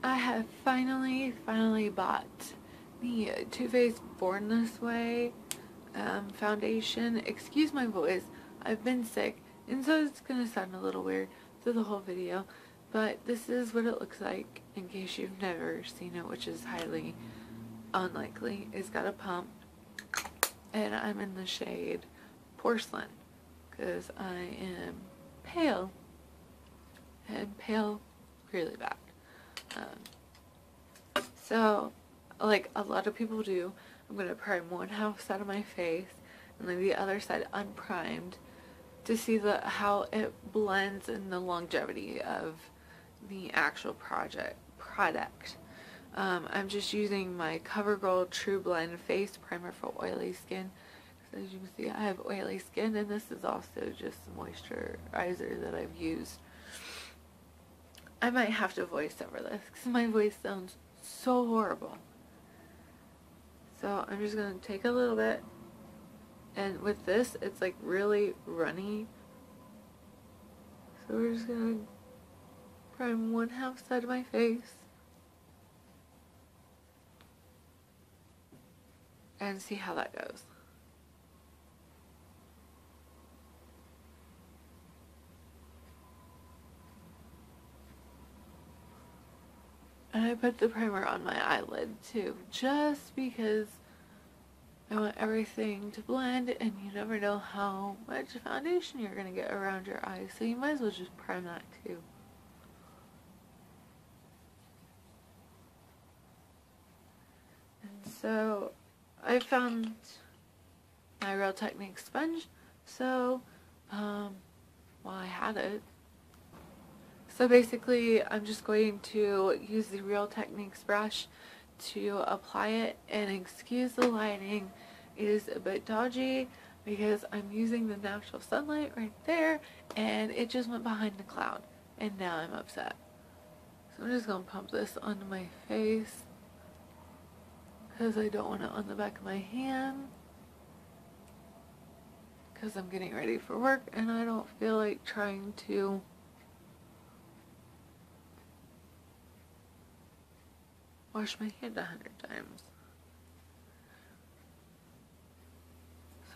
I have finally bought the Too Faced Born This Way foundation. Excuse my voice, I've been sick, and so it's gonna sound a little weird through the whole video, but this is what it looks like in case you've never seen it, which is highly unlikely. It's got a pump, and I'm in the shade Porcelain because I am pale, and pale really bad. So, like a lot of people do, I'm going to prime one half side of my face and leave the other side unprimed to see how it blends in the longevity of the actual product. I'm just using my CoverGirl True Blend Face Primer for oily skin. So as you can see, I have oily skin, and this is also just a moisturizer that I've used. I might have to voice over this because my voice sounds so horrible. So I'm just going to take a little bit, and with this it's like really runny. So we're just going to prime one half side of my face and see how that goes. And I put the primer on my eyelid too, just because I want everything to blend, and you never know how much foundation you're going to get around your eyes, so you might as well just prime that too. And so I found my Real Techniques sponge, so while I had it, so basically I'm just going to use the Real Techniques brush to apply it, and excuse the lighting, it is a bit dodgy because I'm using the natural sunlight right there and it just went behind the cloud, and now I'm upset. So I'm just going to pump this onto my face because I don't want it on the back of my hand, because I'm getting ready for work and I don't feel like trying to wash my hand 100 times.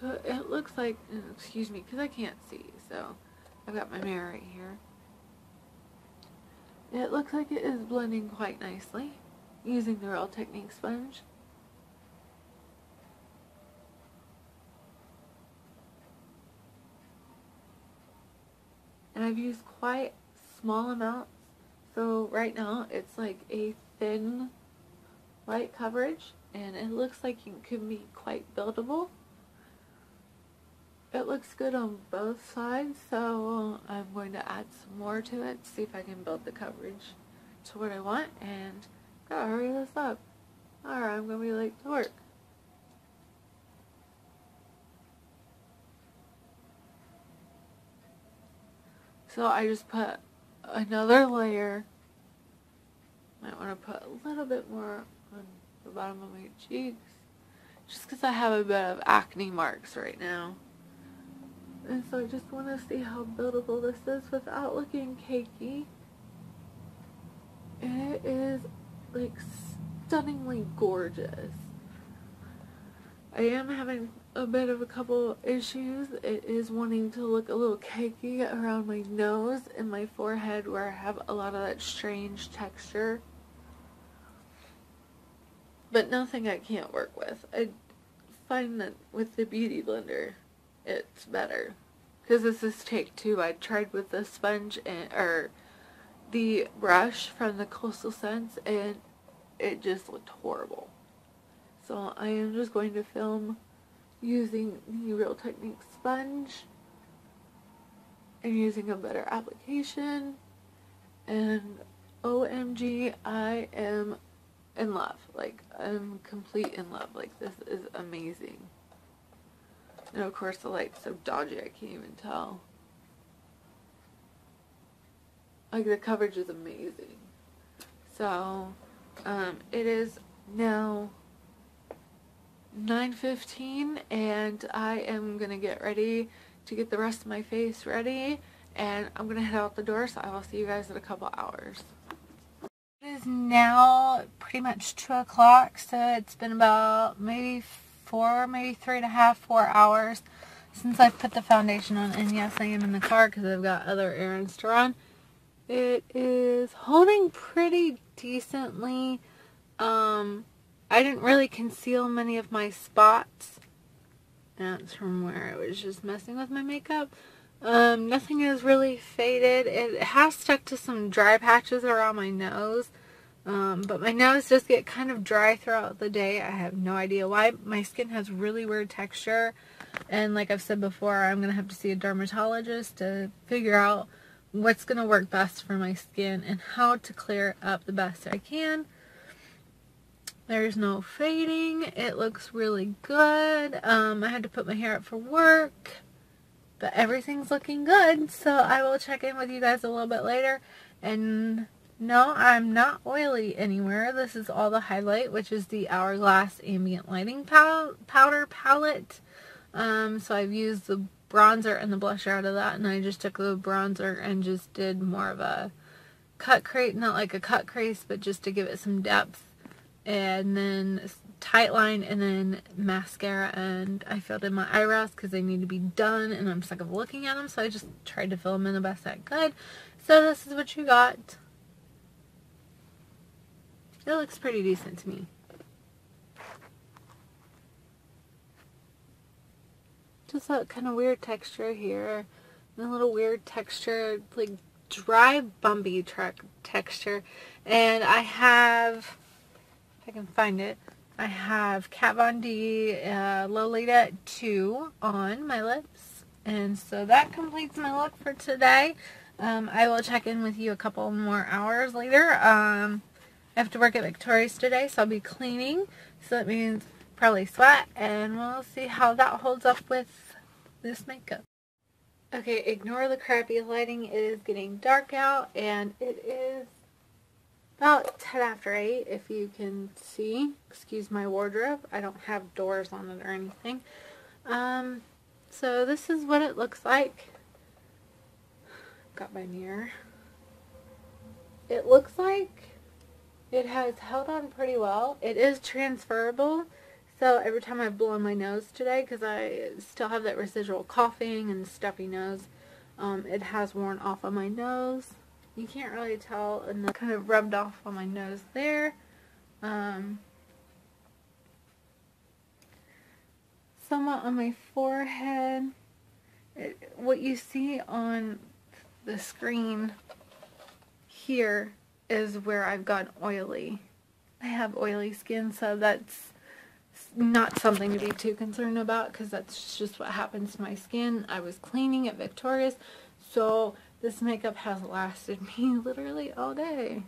So it looks like, excuse me, because I can't see, so I've got my mirror right here. It looks like it is blending quite nicely using the Real Techniques sponge. And I've used quite small amounts, so right now it's like a thin light coverage, and it looks like it could be quite buildable. It looks good on both sides, so I'm going to add some more to it, see if I can build the coverage to what I want, and gotta hurry this up, or I'm gonna be late to work. So I just put another layer. Might want to put a little bit more on the bottom of my cheeks, just because I have a bit of acne marks right now. And so I just want to see how buildable this is without looking cakey. It is like stunningly gorgeous. I am having a bit of a couple issues. It is wanting to look a little cakey around my nose and my forehead, where I have a lot of that strange texture. But nothing I can't work with. I find that with the Beauty Blender, it's better. Because this is take two. I tried with the sponge or the brush from the Coastal Scents, and it just looked horrible. So I am just going to film using the Real Techniques sponge and using a better application, and OMG, I am in love. Like, I'm complete in love. Like, this is amazing. And of course the light's so dodgy I can't even tell. Like, the coverage is amazing. So it is now 9:15, and I am gonna get ready to get the rest of my face ready, and I'm gonna head out the door, so I will see you guys in a couple hours. It is is now pretty much 2 o'clock, so it's been about maybe 3.5, 4 hours since I put the foundation on. And yes, I am in the car because I've got other errands to run. It is holding pretty decently. I didn't really conceal many of my spots. That's from where I was just messing with my makeup. Nothing is really faded. It has stuck to some dry patches around my nose. But my nose does get kind of dry throughout the day. I have no idea why. My skin has really weird texture. And like I've said before, I'm going to have to see a dermatologist to figure out what's going to work best for my skin and how to clear it up the best I can. There's no fading. It looks really good. I had to put my hair up for work, but everything's looking good. So I will check in with you guys a little bit later. And no, I'm not oily anywhere. This is all the highlight, which is the Hourglass Ambient Lighting Powder Palette. So I've used the bronzer and the blusher out of that, and I just took the bronzer and just did more of a cut crease, not like a cut crease, but just to give it some depth. And then tight line, and then mascara, and I filled in my eyebrows because they need to be done and I'm sick of looking at them, so I just tried to fill them in the best I could. So this is what you got. It looks pretty decent to me. Just that kind of weird texture here, and a little weird texture, like dry bumpy texture. And I have, if I can find it, I have Kat Von D Lolita 2 on my lips. And so that completes my look for today. I will check in with you a couple more hours later. I have to work at Victoria's today, so I'll be cleaning. So that means probably sweat, and we'll see how that holds up with this makeup. Okay, ignore the crappy lighting. It is getting dark out, and it is about 10 after 8, if you can see. Excuse my wardrobe. I don't have doors on it or anything. So this is what it looks like. Got my mirror. It looks like it has held on pretty well. It is transferable. So every time I've blown my nose today, because I still have that residual coughing and stuffy nose, it has worn off on my nose. You can't really tell, and it kind of rubbed off on my nose there. Somewhat on my forehead. What you see on the screen here is where I've gotten oily. I have oily skin, so that's not something to be too concerned about, because that's just what happens to my skin. I was cleaning at Victoria's, so this makeup has lasted me literally all day.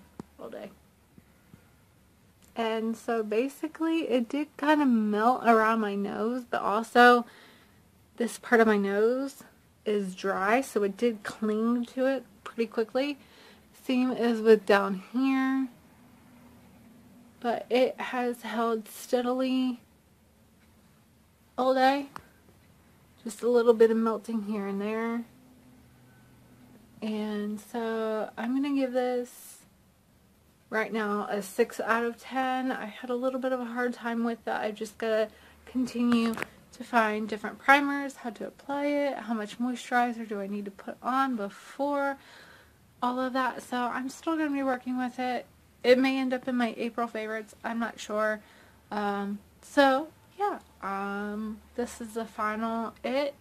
And so basically it did kind of melt around my nose, but also this part of my nose is dry, so it did cling to it pretty quickly. Same as with down here, but it has held steadily all day. Just a little bit of melting here and there. And so I'm going to give this right now a 6 out of 10. I had a little bit of a hard time with that. I just got to continue to find different primers, how to apply it, how much moisturizer do I need to put on before all of that. So I'm still going to be working with it. It may end up in my April favorites. I'm not sure. So yeah, this is the final it.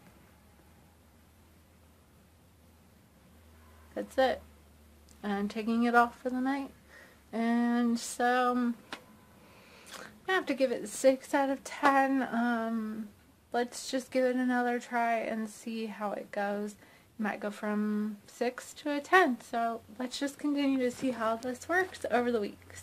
That's it. And taking it off for the night. And so I'm gonna have to give it 6 out of 10. Let's just give it another try and see how it goes. It might go from 6 to a 10. So let's just continue to see how this works over the weeks.